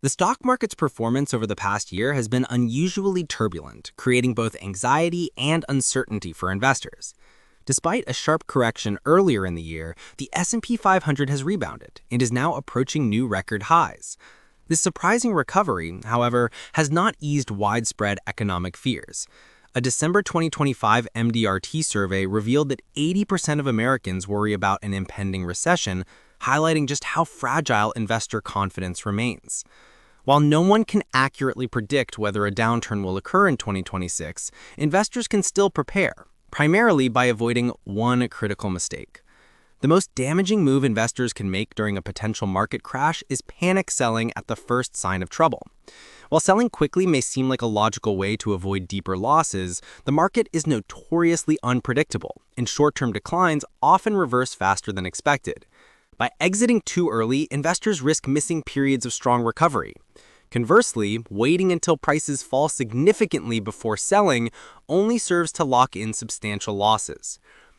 The stock market's performance over the past year has been unusually turbulent, creating both anxiety and uncertainty for investors. Despite a sharp correction earlier in the year, the S&P 500 has rebounded and is now approaching new record highs. This surprising recovery, however, has not eased widespread economic fears. A December 2025 MDRT survey revealed that 80% of Americans worry about an impending recession, highlighting just how fragile investor confidence remains. While no one can accurately predict whether a downturn will occur in 2026, investors can still prepare, primarily by avoiding one critical mistake. The most damaging move investors can make during a potential market crash is panic selling at the first sign of trouble. While selling quickly may seem like a logical way to avoid deeper losses, the market is notoriously unpredictable, and short-term declines often reverse faster than expected. By exiting too early, investors risk missing periods of strong recovery. Conversely, waiting until prices fall significantly before selling only serves to lock in substantial losses.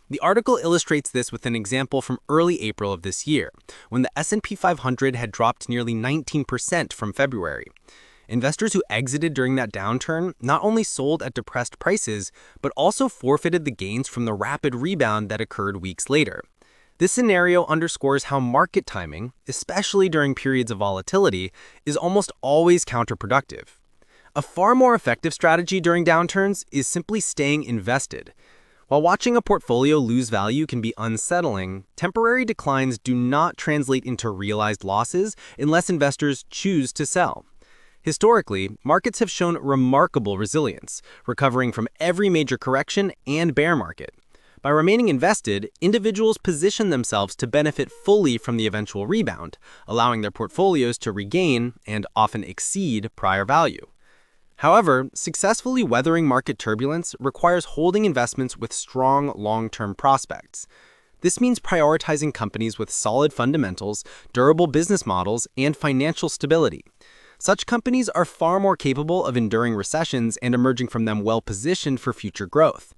The article illustrates this with an example from early April of this year, when the S&P 500 had dropped nearly 19% from February. Investors who exited during that downturn not only sold at depressed prices, but also forfeited the gains from the rapid rebound that occurred weeks later. This scenario underscores how market timing, especially during periods of volatility, is almost always counterproductive. A far more effective strategy during downturns is simply staying invested. While watching a portfolio lose value can be unsettling, temporary declines do not translate into realized losses unless investors choose to sell. Historically, markets have shown remarkable resilience, recovering from every major correction and bear market. By remaining invested, individuals position themselves to benefit fully from the eventual rebound, allowing their portfolios to regain and often exceed prior value. However, successfully weathering market turbulence requires holding investments with strong long-term prospects. This means prioritizing companies with solid fundamentals, durable business models, and financial stability. Such companies are far more capable of enduring recessions and emerging from them well-positioned for future growth.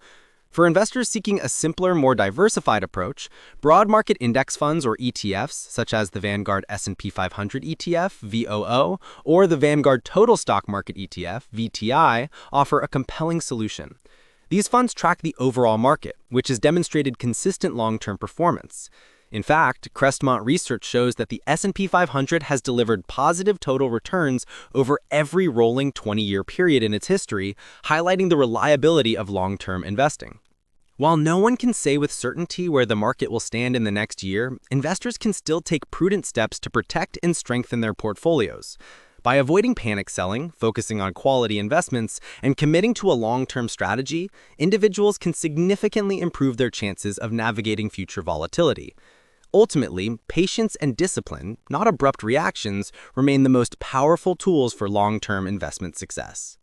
For investors seeking a simpler, more diversified approach, broad market index funds or ETFs, such as the Vanguard S&P 500 ETF, VOO, or the Vanguard Total Stock Market ETF, VTI, offer a compelling solution. These funds track the overall market, which has demonstrated consistent long-term performance. In fact, Crestmont research shows that the S&P 500 has delivered positive total returns over every rolling 20-year period in its history, highlighting the reliability of long-term investing. While no one can say with certainty where the market will stand in the next year, investors can still take prudent steps to protect and strengthen their portfolios. By avoiding panic selling, focusing on quality investments, and committing to a long-term strategy, individuals can significantly improve their chances of navigating future volatility. Ultimately, patience and discipline, not abrupt reactions, remain the most powerful tools for long-term investment success.